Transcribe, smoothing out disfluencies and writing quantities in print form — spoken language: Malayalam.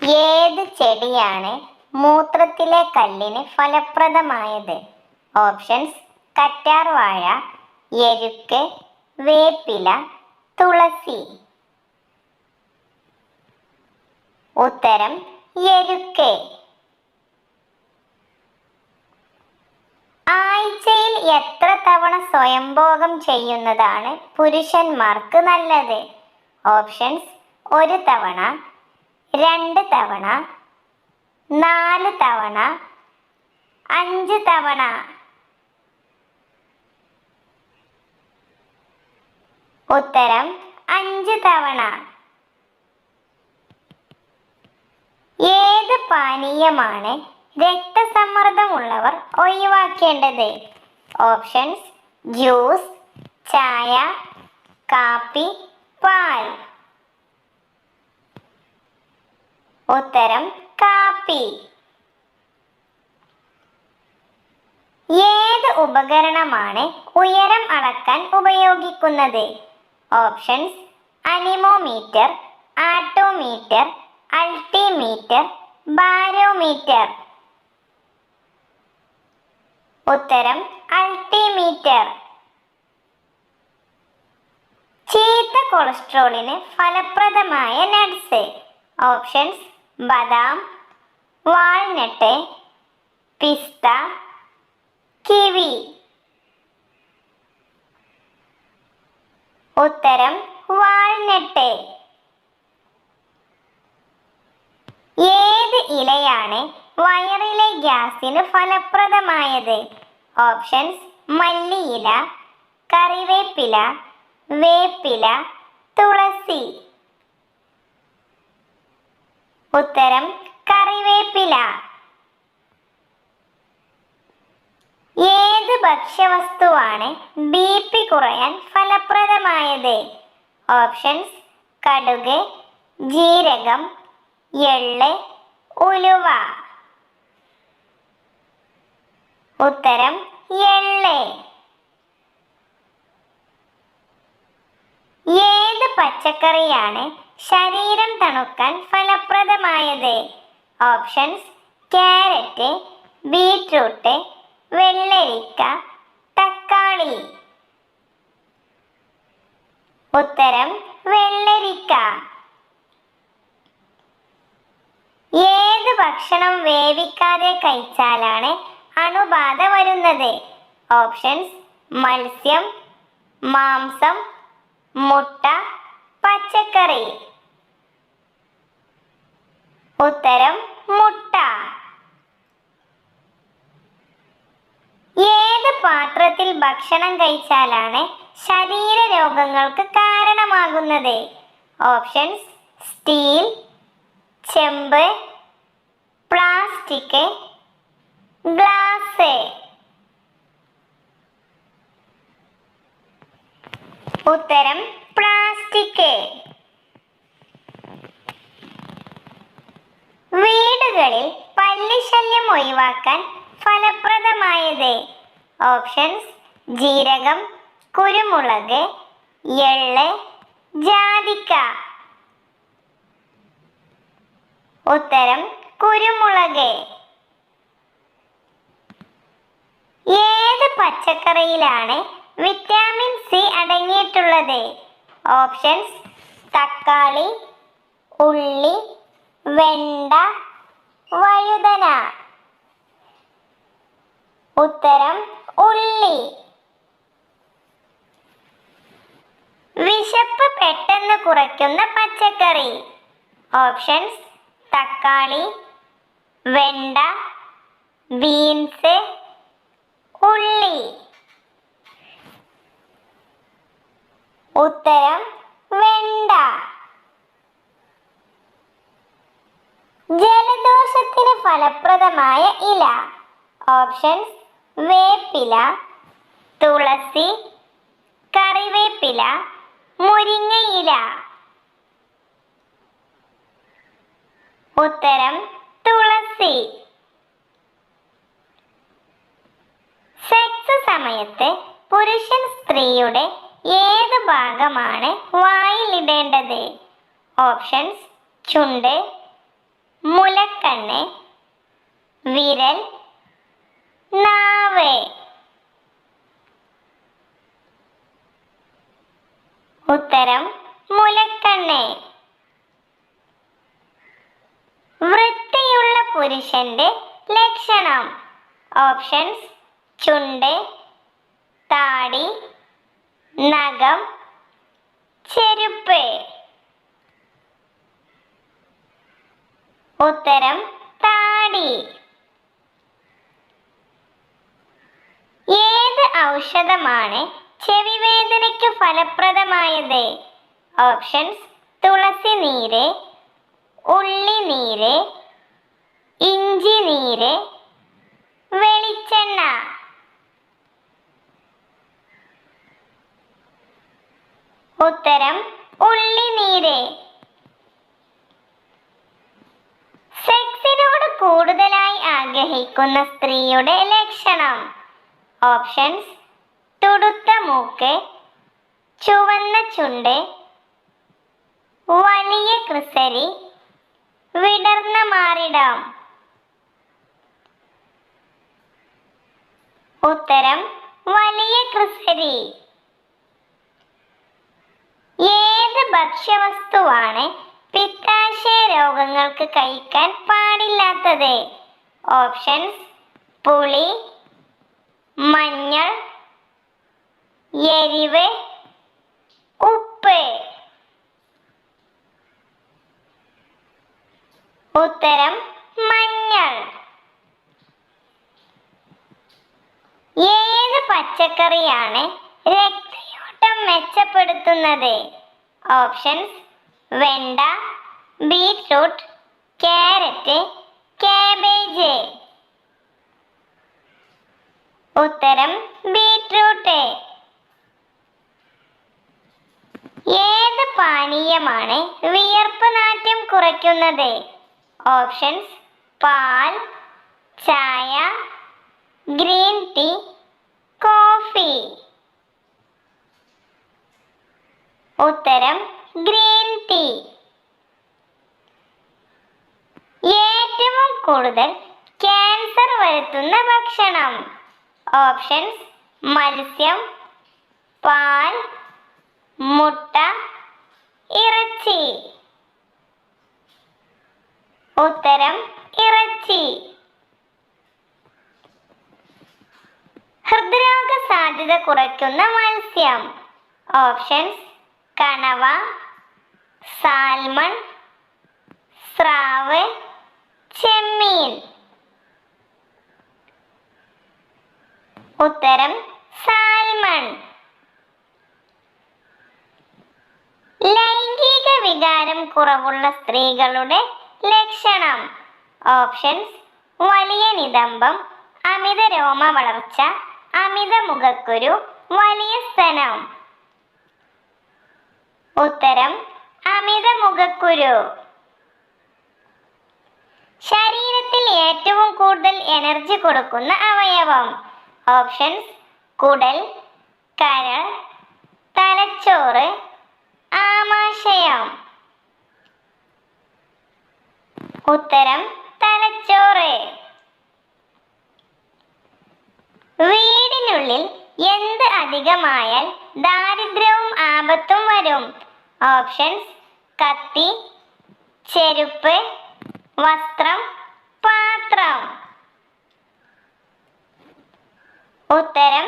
ഏത് ചെടിയാണ് മൂത്രത്തിലെ കല്ലിന് ഫലപ്രദമായത്? ഓപ്ഷൻസ്: കറ്റാർവാഴ, എരുക്ക്, വേപ്പില, തുളസി. ഉത്തരം: എരുക്ക്. ആഴ്ചയിൽ എത്ര തവണ സ്വയംഭോഗം ചെയ്യുന്നതാണ് പുരുഷന്മാർക്ക് നല്ലത്? ഓപ്ഷൻസ്: 1 തവണ, 2 തവണ, 4 തവണ, 5 തവണ. ഉത്തരം: 5 തവണ. ഏത് പാനീയമാണ് രക്തസമ്മർദ്ദമുള്ളവർ ഒഴിവാക്കേണ്ടത്? ഓപ്ഷൻസ്: ജ്യൂസ്, ചായ, കാപ്പി, പാൽ. ഉത്തരം: കാപ്പി. ഏത് ഉപകരണമാണ് ഉയരം അളക്കാൻ ഉപയോഗിക്കുന്നത്? Options: anemometer, odometer, altimeter, barometer. ഉത്തരം: അൾട്ടിമീറ്റർ. ചീത്ത കൊളസ്ട്രോളിന് ഫലപ്രദമായ നട്ട്സ്. ഓപ്ഷൻസ്: ബദാം, വാൾനട്ട്, പിസ്ത, കിവി. ഉത്തരം: വാൾനട്ട്. ഏത് ഇലയാണ് വയറിലെ ഗ്യാസിന് ഫലപ്രദമായത്? ഓപ്ഷൻസ്: മല്ലിയില, കറിവേപ്പില, വേപ്പില, തുളസി. ഉത്തരം: കറിവേപ്പില. ഏത് ഭക്ഷ്യവസ്തുവാണ് BP കുറയാൻ ഫലപ്രദമായത്? ഓപ്ഷൻസ്: കടുക്, ജീരകം, എള്ള്, ഉലുവ. ഉത്തരം: എള്ള്. ഏത് പച്ചക്കറിയാണ് ശരീരം തണുക്കാൻ ഫലപ്രദമായത്? ഓപ്ഷൻസ്: ക്യാരറ്റ്, ബീറ്റ്റൂട്ട്, വെള്ളരിക്ക, തക്കാളി. ഉത്തരം: വെള്ളരിക്ക. ഏത് ഭക്ഷണം വേവിക്കാതെ കഴിച്ചാലാണ് അണുബാധ വരുന്നത്? ഓപ്ഷൻസ്: മത്സ്യം, മാംസം, മുട്ട, പച്ചക്കറി. ഉത്തരം: മുട്ട. ഏത് പാത്രത്തിൽ ഭക്ഷണം കഴിച്ചാലാണ് ശരീരരോഗങ്ങൾക്ക് കാരണമാകുന്നത്? ഓപ്ഷൻസ്: സ്റ്റീൽ, ചെമ്പ്, പ്ലാസ്റ്റിക്, ഗ്ലാസ്. ഉത്തരം: പ്ലാസ്റ്റിക്. വീടുകളിൽ പല്ലിശല്യം ഒഴിവാക്കാൻ ഫലപ്രദമായത്? ഓപ്ഷൻസ്: ജീരകം, കുരുമുളക്, എള്ള്, ജാതിക്ക. ഉത്തരം: കുരുമുളക്. ഏത് പച്ചക്കറിയിലാണ് വിറ്റാമിൻ സി അടങ്ങിയിട്ടുള്ളത്? ഓപ്ഷൻസ്: തക്കാളി, ഉള്ളി, വെണ്ട, വഴുതന. ഉത്തരം: ഉള്ളി. വിശപ്പ് പെട്ടെന്ന് കുറയ്ക്കുന്ന പച്ചക്കറി. ഓപ്ഷൻസ്: തക്കാളി, വെണ്ട, ബീൻസ്, ഉള്ളി. ഉത്തരം: വെണ്ട. ജലദോഷത്തിന് ഫലപ്രദമായ ഇല. ഓപ്ഷൻസ്: വേപ്പില, തുളസി, കറിവേപ്പില, മുരിങ്ങയില. ഉത്തരം: തുളസി. സെക്സ് സമയത്ത് പുരുഷൻ സ്ത്രീയുടെ ഏത് ഭാഗമാണ് വായിലിടേണ്ടത്? ഓപ്ഷൻസ്: ചുണ്ട്, മുലക്കണ്ണ്, വിരൽ, നാവ്. ഉത്തരം മുലക്കണ്ണ്. വൃത്തിയുള്ള പുരുഷന്റെ ലക്ഷണം. ഓപ്ഷൻസ്: ചുണ്ട്, താടി, നഖം, ചെരുപ്പ്. ഉത്തരം താടി. ഏത് ഔഷധമാണ് ചെവിവേദനയ്ക്ക് ഫലപ്രദമായത്? ഓപ്ഷൻസ്: തുളസി നീര്, ഉള്ളിനീര്, ഇഞ്ചി നീര്, വെളിച്ചെണ്ണ. ഉത്തരം ഉള്ളിനീര്. സെക്സിനോട് കൂടുതലായി ആഗ്രഹിക്കുന്ന സ്ത്രീയുടെ ലക്ഷണം. ഓപ്ഷൻസ്: തുടുത്ത മൂക്ക്, ചുവന്ന ചുണ്ട്, വലിയ ക്രിസരി, വിടർന്ന മാറിടം. ഉത്തരം വലിയ ക്രിസരി. ഏത് ഭക്ഷ്യവസ്തുവാണ് പിത്താശയ രോഗങ്ങൾക്ക് കഴിക്കാൻ പാടില്ലാത്തത്? ഓപ്ഷൻസ്: പുളി, മഞ്ഞൾ, എരിവ്, ഉപ്പ്. ഉത്തരം മഞ്ഞൾ. ഏത് പച്ചക്കറിയാണ് രക്തയോട്ടം മെച്ചപ്പെടുത്തുന്നത്? ഓപ്ഷൻസ്: വെണ്ട, ബീറ്റ്റൂട്ട്, ക്യാരറ്റ്, കാബേജ്. ഉത്തരം ബീറ്റ്റൂട്ട്. ഏത് പാനീയമാണ് വിയർപ്പ് നാറ്റം കുറയ്ക്കുന്നത്? ഓപ്ഷൻസ്: പാൽ, ചായ, ഗ്രീൻ ടീ, കോഫി. ഉത്തരം ഗ്രീൻ ടീ. ഏറ്റവും കൂടുതൽ ക്യാൻസർ വരുത്തുന്ന ഭക്ഷണം? ഓപ്ഷൻസ്: മത്സ്യം, പാൽ, മുട്ട, ഇറച്ചി. ഉത്തരം ഇറച്ചി. ഹൃദ്രോഗ സാധ്യത കുറയ്ക്കുന്ന മത്സ്യം? ഓപ്ഷൻസ്: കണവ, സാൽമൺ, സ്രാവ്, ചെമ്മീൻ. ഉത്തരം സാൽമൺ. ലൈംഗിക വികാരം കുറവുള്ള സ്ത്രീകളുടെ ലക്ഷണം? ഓപ്ഷൻസ്: വലിയ നിതംബം, അമിത രോമ വളർച്ച, അമിത മുഖക്കുരു, വലിയ സ്തനം. ഉത്തരം അമിത മുഖക്കുരു. ശരീരത്തിൽ ഏറ്റവും കൂടുതൽ എനർജി കൊടുക്കുന്ന അവയവം? ഓപ്ഷൻസ്: കുടൽ, കരൾ, തലച്ചോറ്, ആമാശയം. ഉത്തരം തലച്ചോറ്. വീടിനുള്ളിൽ എന്ത് അധികമായാൽ ദാരിദ്ര്യവും ആപത്തും വരും? ഓപ്ഷൻസ്: കത്തി, ചെരുപ്പ്, വസ്ത്രം, പാത്രം. ഉത്തരം